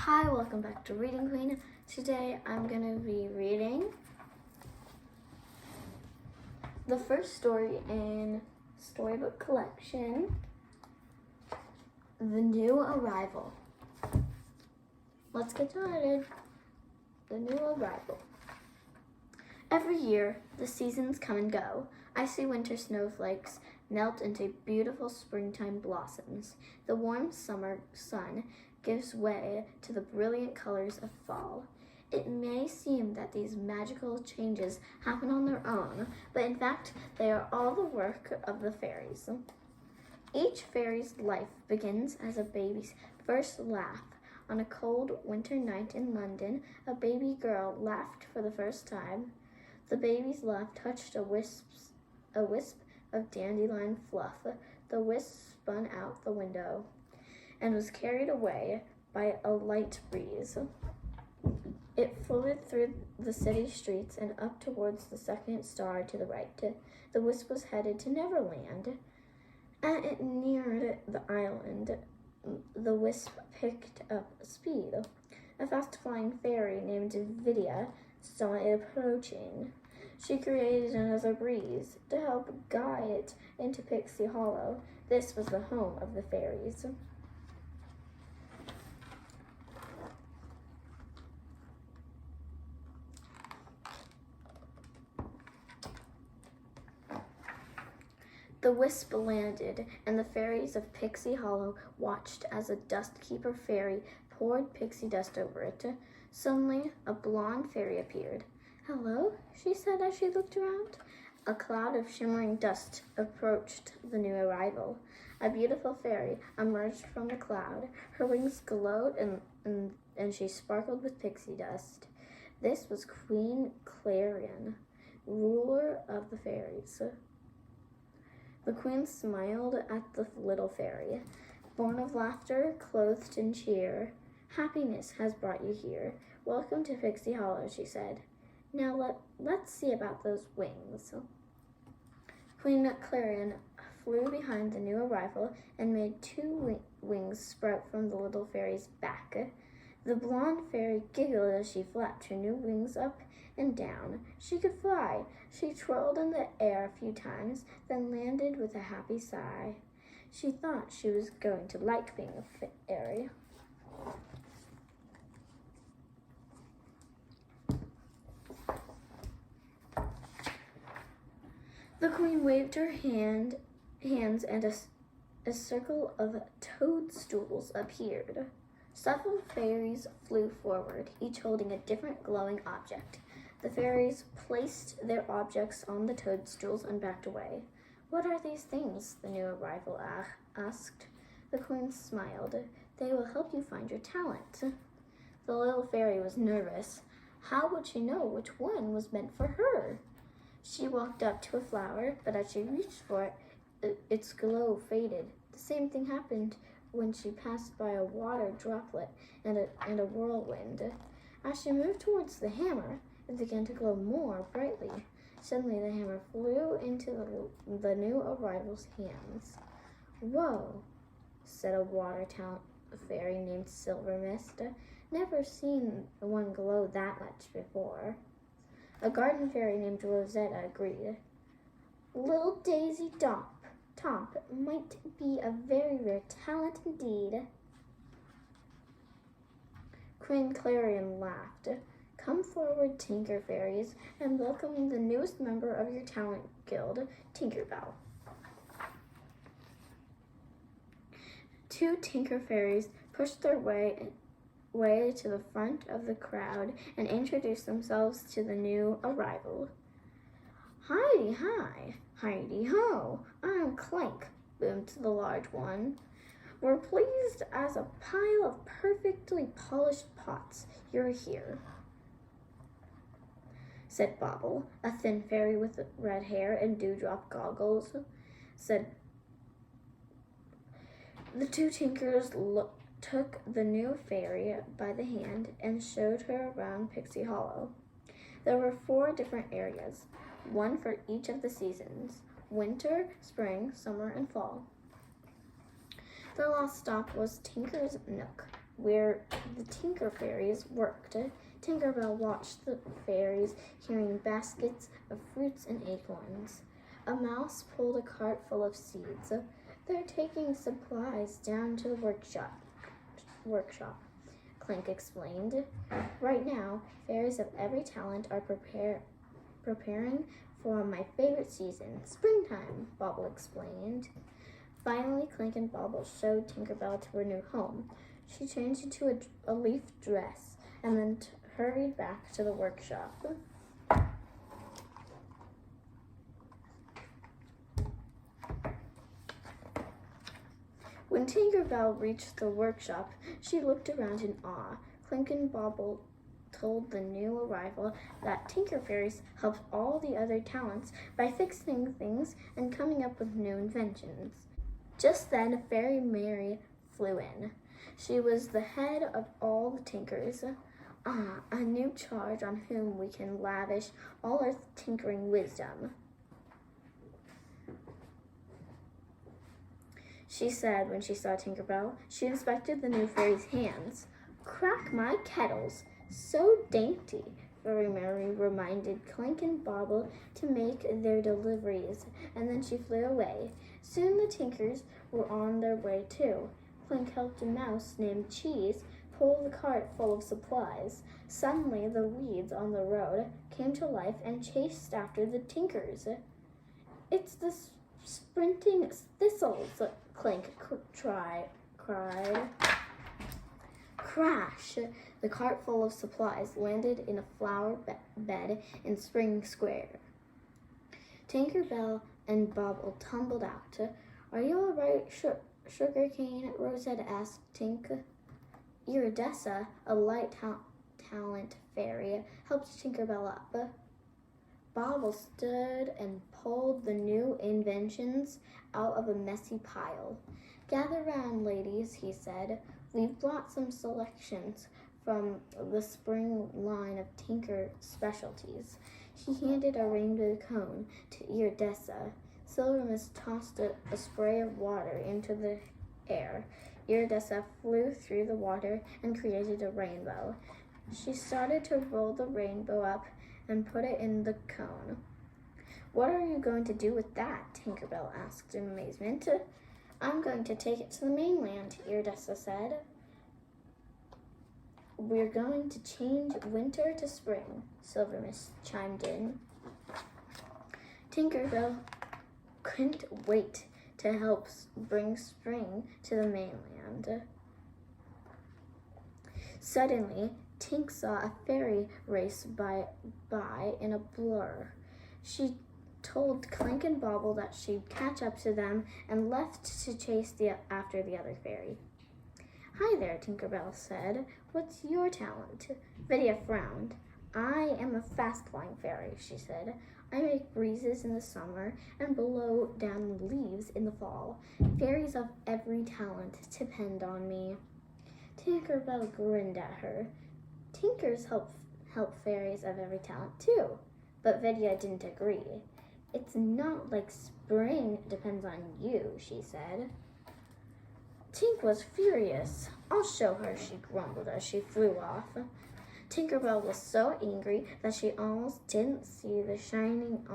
Hi, welcome back to Reading Queen. Today I'm going to be reading the first story in Storybook collection, The New Arrival. Let's get started. The New Arrival. Every year, the seasons come and go. Icy winter snowflakes melt into beautiful springtime blossoms. The warm summer sun gives way to the brilliant colors of fall. It may seem that these magical changes happen on their own, but in fact, they are all the work of the fairies. Each fairy's life begins as a baby's first laugh. On a cold winter night in London, a baby girl laughed for the first time. The baby's laugh touched a wisp of dandelion fluff. The wisp spun out the window and was carried away by a light breeze. It floated through the city streets and up towards the second star to the right. The wisp was headed to Neverland. As it neared the island, the wisp picked up speed. A fast-flying fairy named Vidya saw it approaching. She created another breeze to help guide it into Pixie Hollow. This was the home of the fairies. The wisp landed, and the fairies of Pixie Hollow watched as a dust-keeper fairy poured pixie dust over it. Suddenly, a blonde fairy appeared. "Hello," she said as she looked around. A cloud of shimmering dust approached the new arrival. A beautiful fairy emerged from the cloud. Her wings glowed and she sparkled with pixie dust. This was Queen Clarion, ruler of the fairies. The queen smiled at the little fairy. "Born of laughter, clothed in cheer, happiness has brought you here. Welcome to Pixie Hollow," she said. "Now let's see about those wings." Queen Clarion flew behind the new arrival and made two wings sprout from the little fairy's back. The blonde fairy giggled as she flapped her new wings up and down. She could fly. She twirled in the air a few times, then landed with a happy sigh. She thought she was going to like being a fairy. The queen waved her hands and a circle of toadstools appeared. Several fairies flew forward, each holding a different glowing object. The fairies placed their objects on the toadstools and backed away. "What are these things?" the new arrival asked. The queen smiled. "They will help you find your talent." The little fairy was nervous. How would she know which one was meant for her? She walked up to a flower, but as she reached for it, its glow faded. The same thing happened when she passed by a water droplet and a whirlwind. As she moved towards the hammer, it began to glow more brightly. Suddenly, the hammer flew into the new arrival's hands. "Whoa," said a water talent fairy named Silver Mist. "Never seen one glow that much before." A garden fairy named Rosetta agreed. "Little Daisy Top might be a very rare talent indeed." Queen Clarion laughed. "Come forward, Tinker Fairies, and welcome the newest member of your talent guild, Tinkerbell." Two Tinker Fairies pushed their way to the front of the crowd and introduced themselves to the new arrival. "Heidi hi, Heidi ho, I'm Clank," boomed the large one. "We're pleased as a pile of perfectly polished pots you're here," said Bobble, a thin fairy with red hair and dewdrop goggles. The two tinkers took the new fairy by the hand and showed her around Pixie Hollow. There were 4 different areas, one for each of the seasons: winter, spring, summer, and fall. The last stop was Tinker's Nook, where the Tinker Fairies worked. Tinkerbell watched the fairies carrying baskets of fruits and acorns. A mouse pulled a cart full of seeds. They're taking supplies down to the workshop, Clink explained. Right now, fairies of every talent are preparing for my favorite season, springtime, Bobble explained. Finally, Clink and Bobble showed Tinkerbell to her new home. She changed into a leaf dress and then hurried back to the workshop. When Tinkerbell reached the workshop, she looked around in awe. Clink and Bobble told the new arrival that Tinker Fairies helped all the other talents by fixing things and coming up with new inventions. Just then, Fairy Mary flew in. She was the head of all the Tinkers. A new charge on whom we can lavish all our tinkering wisdom, she said when she saw Tinkerbell. She inspected the new fairy's hands. Crack my kettles, so dainty, Fairy Mary reminded Clink and Bobble to make their deliveries, and then she flew away. Soon the Tinkers were on their way too. Clink helped a mouse named Cheese pull the cart full of supplies. Suddenly the weeds on the road came to life and chased after the Tinkers. It's the sprinting thistles, Clink cried. Crash! The cart full of supplies landed in a flower bed in Spring Square. Tinkerbell and Bobble tumbled out. Are you all right, Sugarcane? Rosette asked Tink. Iridessa, a light talent fairy, helped Tinkerbell up. Bobble stood and pulled the new inventions out of a messy pile. Gather round, ladies, he said. We've brought some selections from the spring line of Tinker specialties. He handed a rainbow cone to Iridessa. Silvermist tossed a spray of water into the air. Iridessa flew through the water and created a rainbow. She started to roll the rainbow up and put it in the cone. What are you going to do with that? Tinkerbell asked in amazement. I'm going to take it to the mainland, Iridessa said. We're going to change winter to spring, Silvermist chimed in. Tinkerbell couldn't wait to help bring spring to the mainland. Suddenly, Tink saw a fairy race by in a blur. She told Clink and Bobble that she'd catch up to them and left to chase after the other fairy. Hi there, Tinkerbell said. What's your talent? Vidya frowned. I am a fast-flying fairy, she said. I make breezes in the summer and blow down leaves in the fall. Fairies of every talent depend on me. Tinkerbell grinned at her. Tinkers help fairies of every talent too, but Vidya didn't agree. It's not like spring depends on you, she said. Tink was furious. I'll show her, she grumbled as she flew off. Tinkerbell was so angry that she almost didn't see the shining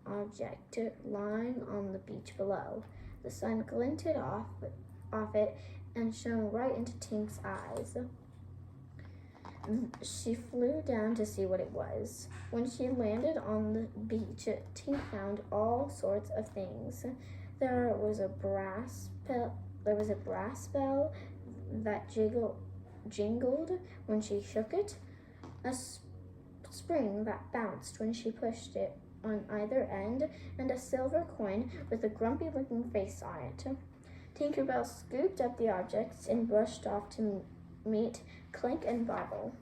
object lying on the beach below. The sun glinted off it and shone right into Tink's eyes. She flew down to see what it was. When she landed on the beach, Tink found all sorts of things. There was a brass bell that jingled when she shook it, a spring that bounced when she pushed it on either end, and a silver coin with a grumpy-looking face on it. Tinkerbell scooped up the objects and brushed off to meet Clink and Bobble.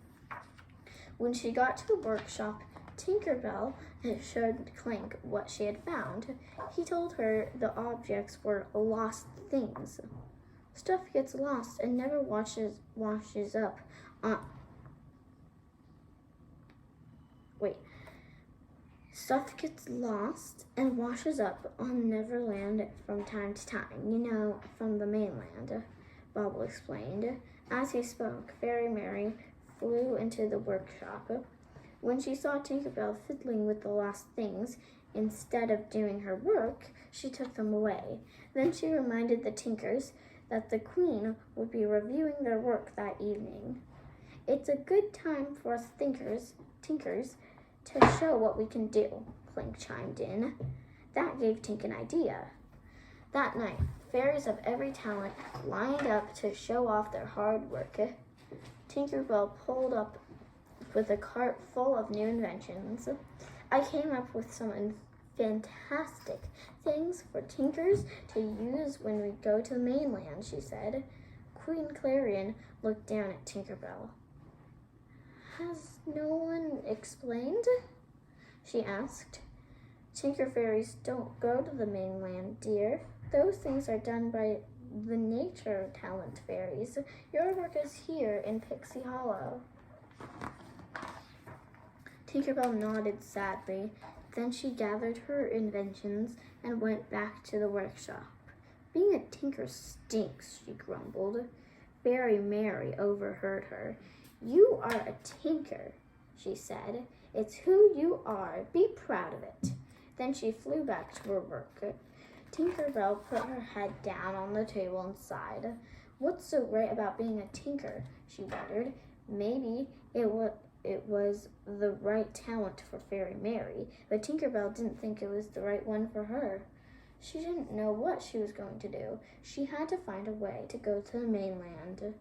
When she got to the workshop, Tinkerbell showed Clink what she had found. He told her the objects were lost things. Stuff gets lost and never washes up on... Stuff gets lost and washes up on Neverland from time to time, from the mainland, Bobble explained. As he spoke, Fairy Mary flew into the workshop. When she saw Tinkerbell fiddling with the lost things, instead of doing her work, she took them away. Then she reminded the Tinkers that the Queen would be reviewing their work that evening. It's a good time for us Tinkers to show what we can do, Clink chimed in. That gave Tink an idea. That night, fairies of every talent lined up to show off their hard work. Tinkerbell pulled up with a cart full of new inventions. I came up with some fantastic things for Tinkers to use when we go to the mainland, she said. Queen Clarion looked down at Tinkerbell. Has no one explained? She asked. Tinker fairies don't go to the mainland, dear. Those things are done by the nature talent fairies. Your work is here in Pixie Hollow. Tinkerbell nodded sadly. Then she gathered her inventions and went back to the workshop. Being a tinker stinks, she grumbled. Fairy Mary overheard her. You are a tinker, she said. It's who you are. Be proud of it. Then she flew back to her work. Tinkerbell put her head down on the table and sighed. What's so great about being a tinker? She wondered. Maybe it was the right talent for Fairy Mary, but Tinkerbell didn't think it was the right one for her. She didn't know what she was going to do. She had to find a way to go to the mainland.